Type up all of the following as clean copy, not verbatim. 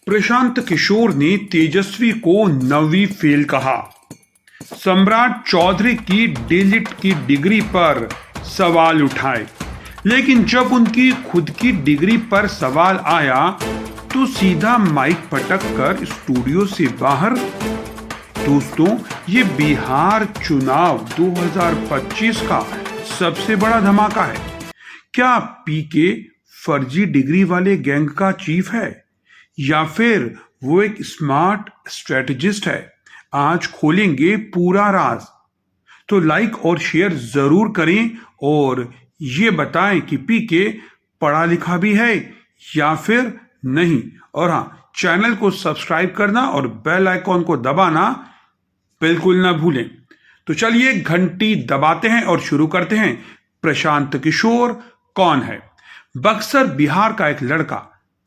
प्रशांत किशोर ने तेजस्वी को नवी फेल कहा। सम्राट चौधरी की डिलीट की डिग्री पर सवाल उठाए, लेकिन जब उनकी खुद की डिग्री पर सवाल आया तो सीधा माइक पटक कर स्टूडियो से बाहर। दोस्तों, ये बिहार चुनाव 2025 का सबसे बड़ा धमाका है। क्या पीके फर्जी डिग्री वाले गैंग का चीफ है या फिर वो एक स्मार्ट स्ट्रेटजिस्ट है? आज खोलेंगे पूरा राज। तो लाइक और शेयर जरूर करें और ये बताएं कि पीके पढ़ा लिखा भी है या फिर नहीं। और हाँ, चैनल को सब्सक्राइब करना और बेल आइकॉन को दबाना बिल्कुल ना भूलें। तो चलिए घंटी दबाते हैं और शुरू करते हैं। प्रशांत किशोर कौन है? बक्सर बिहार का एक लड़का,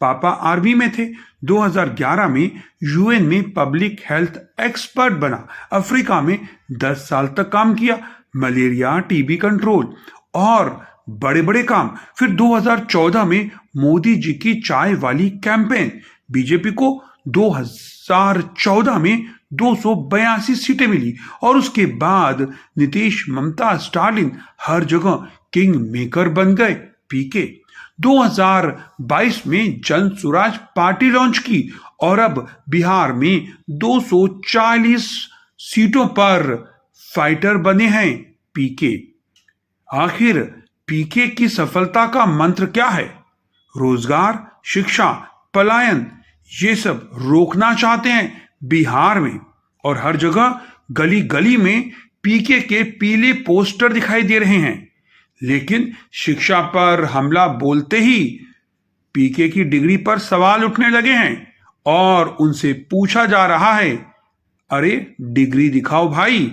पापा आर्मी में थे। 2011 में यूएन में पब्लिक हेल्थ एक्सपर्ट बना। अफ्रीका में 10 साल तक काम किया, मलेरिया टीबी कंट्रोल और बड़े बड़े काम। फिर 2014 में मोदी जी की चाय वाली कैंपेन। बीजेपी को 2014 में 282 सीटें मिली और उसके बाद नीतीश, ममता, स्टालिन हर जगह किंग मेकर बन गए। पीके 2022 में जन स्वराज पार्टी लॉन्च की और अब बिहार में 240 सीटों पर फाइटर बने हैं पीके। आखिर पीके की सफलता का मंत्र क्या है? रोजगार, शिक्षा, पलायन, ये सब रोकना चाहते हैं बिहार में। और हर जगह गली गली में पीके के पीले पोस्टर दिखाई दे रहे हैं। लेकिन शिक्षा पर हमला बोलते ही पीके की डिग्री पर सवाल उठने लगे हैं और उनसे पूछा जा रहा है, अरे डिग्री दिखाओ भाई।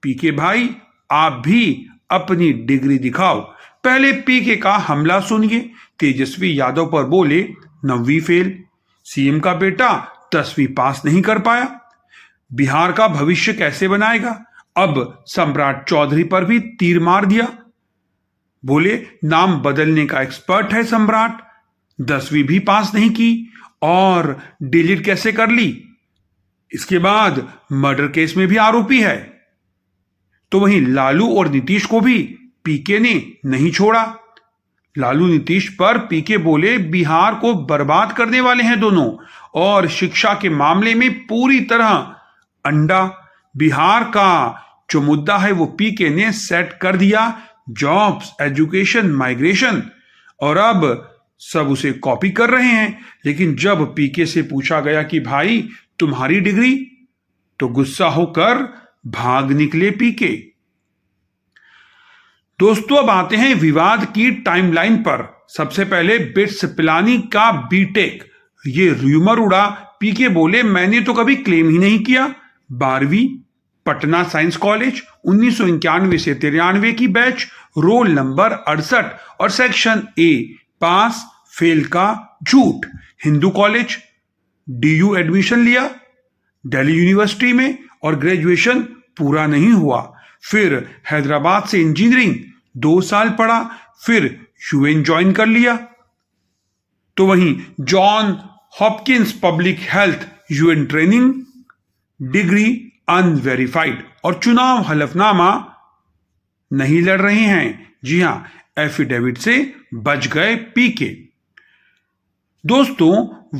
पीके भाई, आप भी अपनी डिग्री दिखाओ। पहले पीके का हमला सुनिए। तेजस्वी यादव पर बोले, 9वीं फेल। सीएम का बेटा 10वीं पास नहीं कर पाया, बिहार का भविष्य कैसे बनाएगा? अब सम्राट चौधरी पर भी तीर मार दिया। बोले, नाम बदलने का एक्सपर्ट है सम्राट, 10वीं भी पास नहीं की और डिलीट कैसे कर ली? इसके बाद मर्डर केस में भी आरोपी है। तो वहीं लालू और नीतीश को भी पीके ने नहीं छोड़ा। लालू नीतीश पर पीके बोले, बिहार को बर्बाद करने वाले हैं दोनों। और शिक्षा के मामले में पूरी तरह अंडा। बिहार का जो मुद्दा है वो पीके ने सेट कर दिया, जॉब्स, एजुकेशन, माइग्रेशन, और अब सब उसे कॉपी कर रहे हैं। लेकिन जब पीके से पूछा गया कि भाई तुम्हारी डिग्री, तो गुस्सा होकर भाग निकले पीके। दोस्तों, अब आते हैं विवाद की टाइमलाइन पर। सबसे पहले बिट्स पिलानी का बीटेक, ये र्यूमर उड़ा। पीके बोले, मैंने तो कभी क्लेम ही नहीं किया। 12वीं पटना साइंस कॉलेज, 1991 से 93 की बैच, रोल नंबर 68 और सेक्शन ए, पास फेल का झूठ। हिंदू कॉलेज, डीयू एडमिशन लिया दिल्ली यूनिवर्सिटी में और ग्रेजुएशन पूरा नहीं हुआ। फिर हैदराबाद से इंजीनियरिंग 2 साल पढ़ा, फिर यूएन ज्वाइन कर लिया। तो वहीं John Hopkins public health UN training, degree unverified और चुनाव हलफनामा नहीं लड़ रहे हैं। जी हां, एफिडेविट से बच गए पीके। दोस्तों,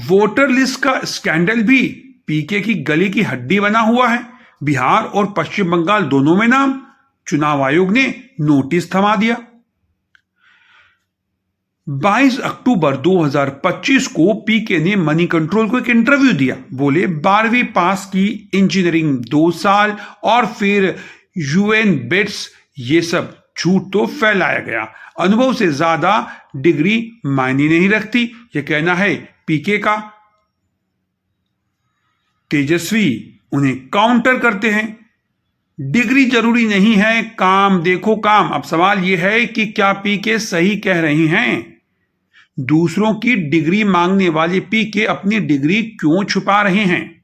वोटर लिस्ट का स्कैंडल भी पीके की गली की हड्डी बना हुआ है। बिहार और पश्चिम बंगाल दोनों में नाम। चुनाव आयोग ने नोटिस थमा दिया। 22 अक्टूबर 2025 को पीके ने मनी कंट्रोल को एक इंटरव्यू दिया। बोले, 12वीं पास की, इंजीनियरिंग 2 साल और फिर यूएन बिट्स, ये सब झूठ तो फैलाया गया। अनुभव से ज्यादा डिग्री मायने नहीं रखती, यह कहना है पीके का। तेजस्वी उन्हें काउंटर करते हैं, डिग्री जरूरी नहीं है, काम देखो काम। अब सवाल यह है कि क्या पीके सही कह रहे हैं? दूसरों की डिग्री मांगने वाले पीके अपनी डिग्री क्यों छुपा रहे हैं?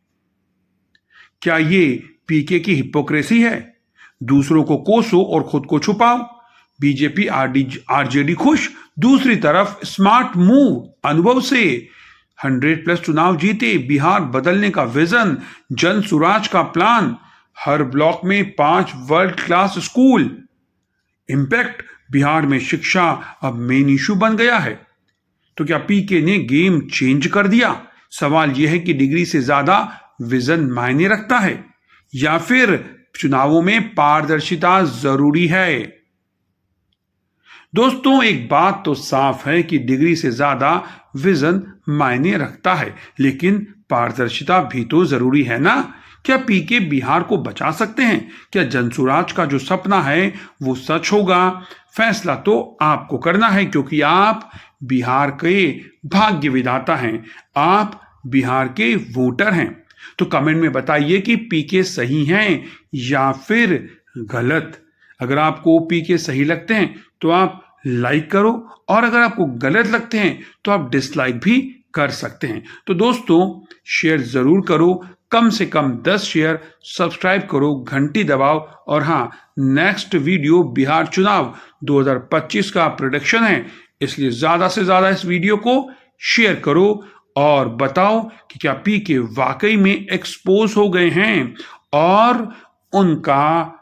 क्या ये पीके की हिपोक्रेसी है? दूसरों को कोसो और खुद को छुपाओ। बीजेपी आरजेडी खुश, दूसरी तरफ स्मार्ट मूव, अनुभव से 100+ चुनाव जीते, बिहार बदलने का विजन, जन सुराज का प्लान, हर ब्लॉक में 5 world class school, impact, Bihar में शिक्षा अब मेन इशू बन गया है। तो क्या पीके ने गेम चेंज कर दिया? सवाल यह है कि डिग्री से ज्यादा विजन मायने रखता है या फिर चुनावों में पारदर्शिता जरूरी है? दोस्तों, एक बात तो साफ है कि डिग्री से ज्यादा विजन मायने रखता है, लेकिन पारदर्शिता भी तो जरूरी है ना। क्या पीके बिहार को बचा सकते हैं? क्या जनसुराज का जो सपना है वो सच होगा? फैसला तो आपको करना है, क्योंकि आप बिहार के भाग्य विधाता हैं, आप बिहार के वोटर हैं। तो कमेंट में बताइए कि पीके सही हैं या फिर गलत। अगर आपको पीके सही लगते हैं तो आप लाइक करो, और अगर आपको गलत लगते हैं तो आप डिसलाइक भी कर सकते हैं। तो दोस्तों, शेयर जरूर करो, कम से कम 10 शेयर, सब्सक्राइब करो, घंटी दबाओ, और हाँ, नेक्स्ट वीडियो बिहार चुनाव 2025 का प्रोडिक्शन है, इसलिए ज्यादा से ज्यादा इस वीडियो को शेयर करो और बताओ कि क्या पीके वाकई में एक्सपोज हो गए हैं और उनका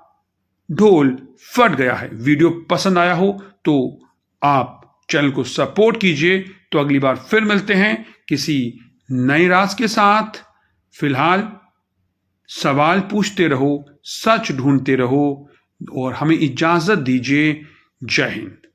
ढोल फट गया है। वीडियो पसंद आया हो तो आप चैनल को सपोर्ट कीजिए। तो अगली बार फिर मिलते हैं किसी नए राज के साथ। फिलहाल सवाल पूछते रहो, सच ढूंढते रहो, और हमें इजाजत दीजिए। जय हिंद।